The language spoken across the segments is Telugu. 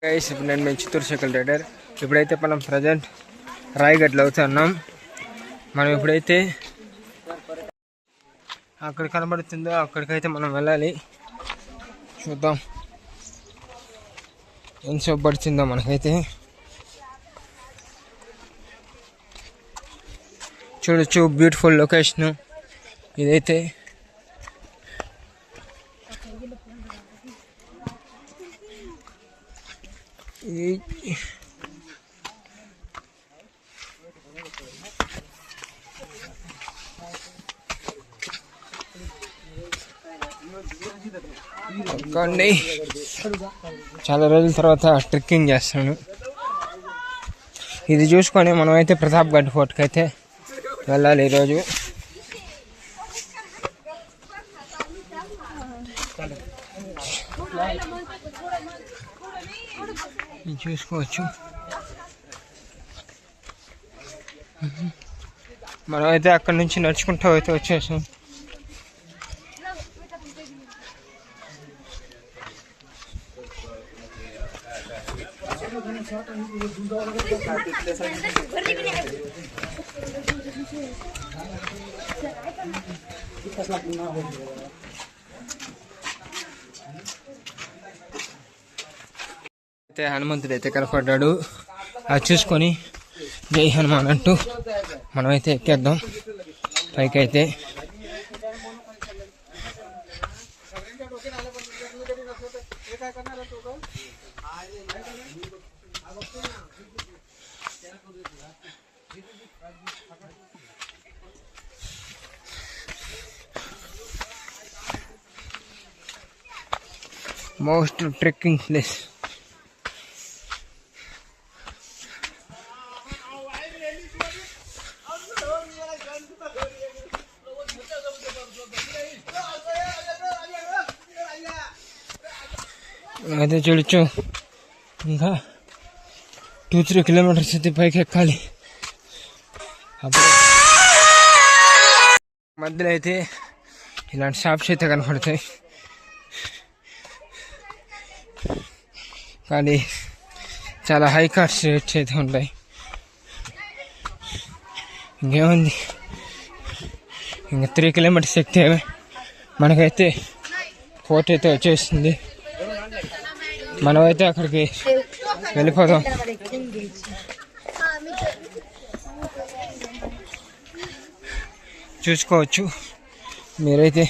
గైస్ ఇప్పుడు నేను మీ చిత్తూరు సైకిల్ రైడర్. ఇప్పుడైతే మనం ప్రజెంట్ రాయగడ్డలో అవుతున్నాం. మనం ఇప్పుడైతే అక్కడ కనబడుతుందో అక్కడికైతే మనం వెళ్ళాలి. చూద్దాం ఎంతసేపు పడుతుందో మనకైతే. చూడొచ్చు బ్యూటిఫుల్ లొకేషన్ ఇదైతే. చాలా రోజుల తర్వాత ట్రెక్కింగ్ చేస్తాను. ఇది చూసుకొని మనం అయితే ప్రతాప్గఢ్ ఫోర్ట్కి అయితే వెళ్ళాలి ఈరోజు. చూసుకోవచ్చు మనం అయితే అక్కడి నుంచి నడుచుకుంటూ అయితే వచ్చేసాం. అయితే హనుమంతుడు అయితే కనపడ్డాడు. అది చూసుకొని జై హనుమాన్ అంటూ మనమైతే ఎక్కేద్దాం పైకి. అయితే మోస్ట్ ట్రెక్కింగ్ ప్లేస్. అయితే చూడొచ్చు ఇంకా 2-3 కిలోమీటర్స్ అయితే పైకి ఎక్కాలి. అప్పుడు మధ్యలో అయితే ఇలాంటి షాప్స్ అయితే కనపడతాయి, కానీ చాలా హై కాస్ట్ రేట్స్ అయితే ఉంటాయి. ఇంకేముంది, ఇంకా 3 కిలోమీటర్స్ ఎక్కితే మనకైతే ఫోర్ట్ అయితే వచ్చేస్తుంది. మనమైతే అక్కడికి వెళ్ళిపోదాం. చూసుకోవచ్చు మీరైతే.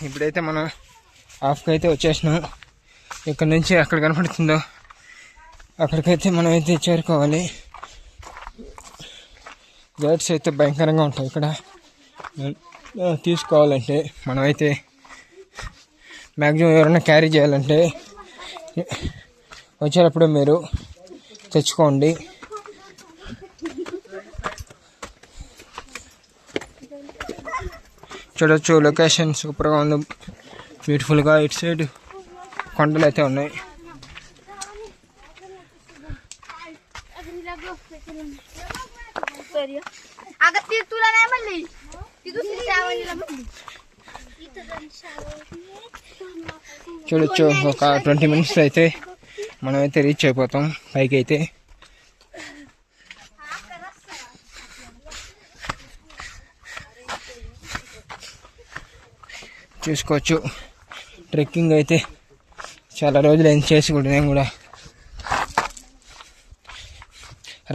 ఇప్పుడైతే మనం హాఫ్కి అయితే వచ్చేసినాం. ఇక్కడ నుంచి అక్కడ కనపడుతుందో అక్కడికైతే మనం అయితే చేరుకోవాలి. గైడ్స్ అయితే భయంకరంగా ఉంటాయి ఇక్కడ. తీసుకోవాలంటే మనమైతే మ్యాక్సిమం ఎవరైనా క్యారీ చేయాలంటే వచ్చేటప్పుడు మీరు తెచ్చుకోండి. చూడొచ్చు లొకేషన్ సూపర్గా ఉంది, బ్యూటిఫుల్గా. ఇటు సైడ్ కొండలు అయితే ఉన్నాయి. చూడొచ్చు ఒక 20 మినిట్స్ అయితే మనమైతే రీచ్ అయిపోతాం పైకి అయితే. చూసుకోవచ్చు ట్రెక్కింగ్ అయితే చాలా రోజులు ఏం చేసి కూడా నేను కూడా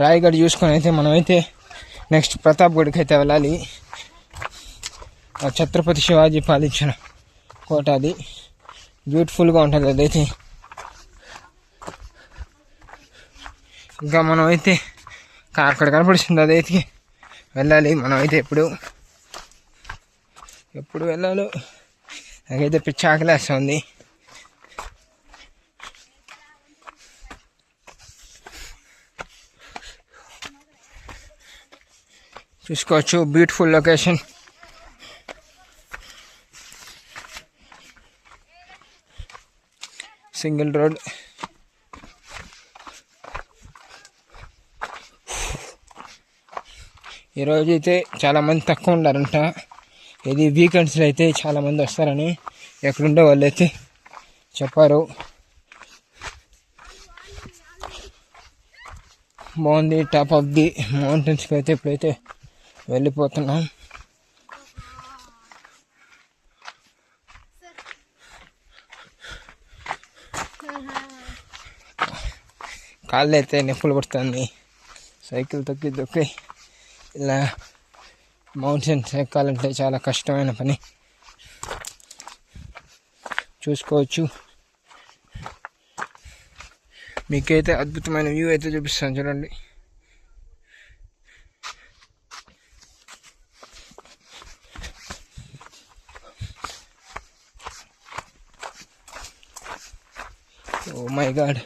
రాయగఢ్ చూసుకొని అయితే మనమైతే నెక్స్ట్ ప్రతాప్గఢ్కి అయితే వెళ్ళాలి. ఛత్రపతి శివాజీ పాలించిన కోట అది. బ్యూటిఫుల్గా ఉంటుంది అదైతే. ఇంకా మనం అయితే అక్కడ కనపడుతుంది అదైతే వెళ్ళాలి మనం అయితే ఎప్పుడు వెళ్ళాలో నాకైతే పిచ్చి ఆకలేస్తుంది. చూసుకోవచ్చు బ్యూటిఫుల్ లొకేషన్. Single road. ఈరోజు అయితే చాలామంది తక్కువ ఉండారంట. ఇది వీకెండ్స్లో అయితే చాలామంది వస్తారని ఎక్కడుండే వాళ్ళు అయితే చెప్పారు. బాగుంది. టాప్ ఆఫ్ ది మౌంటైన్స్కి అయితే ఇప్పుడైతే వెళ్ళిపోతున్నాం. కాళ్ళు అయితే నొప్పులు పడుతుంది. సైకిల్ తొక్కి ఇలా మౌంటైన్స్ ఎక్కాలంటే చాలా కష్టమైన పని. చూసుకోవచ్చు. మీకైతే అద్భుతమైన వ్యూ అయితే చూపిస్తాను చూడండి. Oh my God.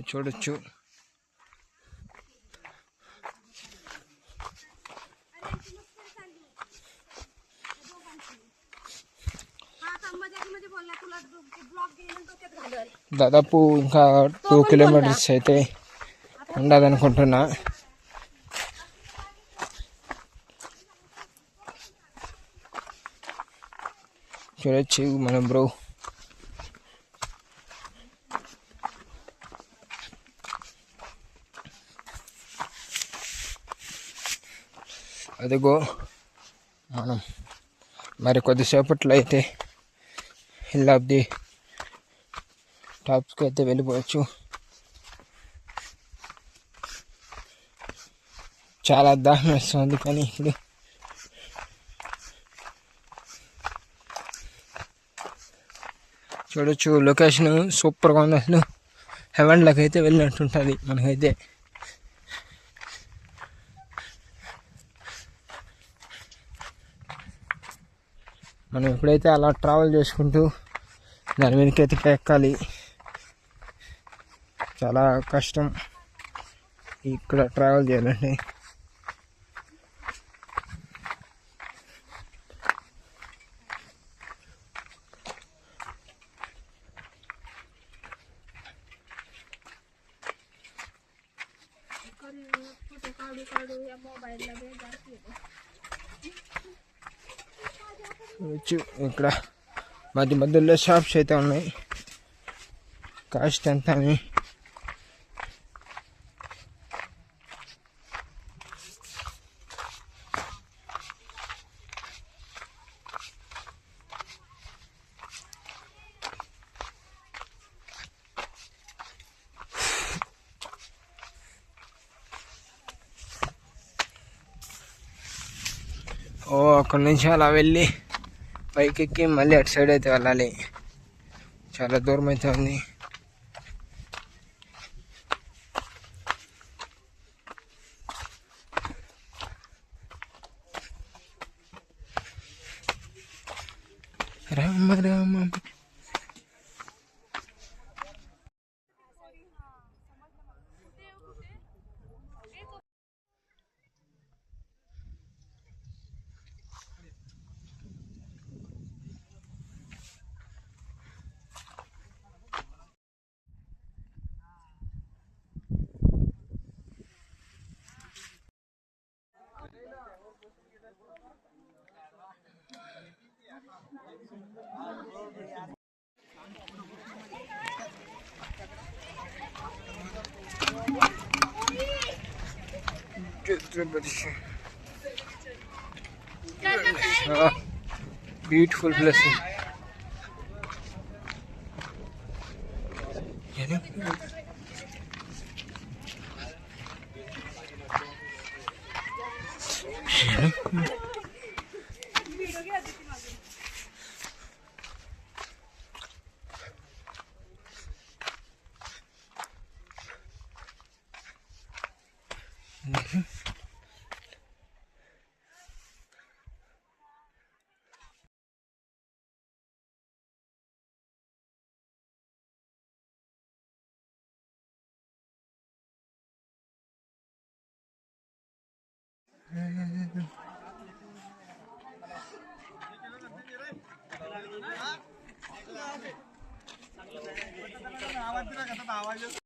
చూడొచ్చు. దాదాపు ఇంకా 2 కిలోమీటర్స్ అయితే ఉండదనుకుంటున్నా. చూడొచ్చు మన బ్రో. అదిగో మనం మరి కొద్దిసేపట్లో అయితే హిల్ ఆఫ్ ది టాప్స్కి అయితే వెళ్ళిపోవచ్చు. చాలా దాహం వేస్తుంది కానీ ఇప్పుడు చూడొచ్చు. లొకేషన్ సూపర్గా ఉంది. అసలు హెవెన్లోకి అయితే వెళ్ళినట్టుంటుంది మనకైతే. మనం ఎప్పుడైతే అలా ట్రావెల్ చేసుకుంటూ దాని మీదకి అయితే ఎక్కాలి. చాలా కష్టం ఇక్కడ ట్రావెల్ చేయాలండి. ఇక్కడ మధ్యలో షాప్స్ అయితే ఉన్నాయి. కాస్ట్ ఎంత అని అక్కడి నుంచి అలా వెళ్ళి పైకి ఎక్కి మళ్ళీ అటు సైడ్ అయితే వెళ్ళాలి. చాలా దూరం అయితే ఉంది. రామ రామ. Beautiful blessing. आवाज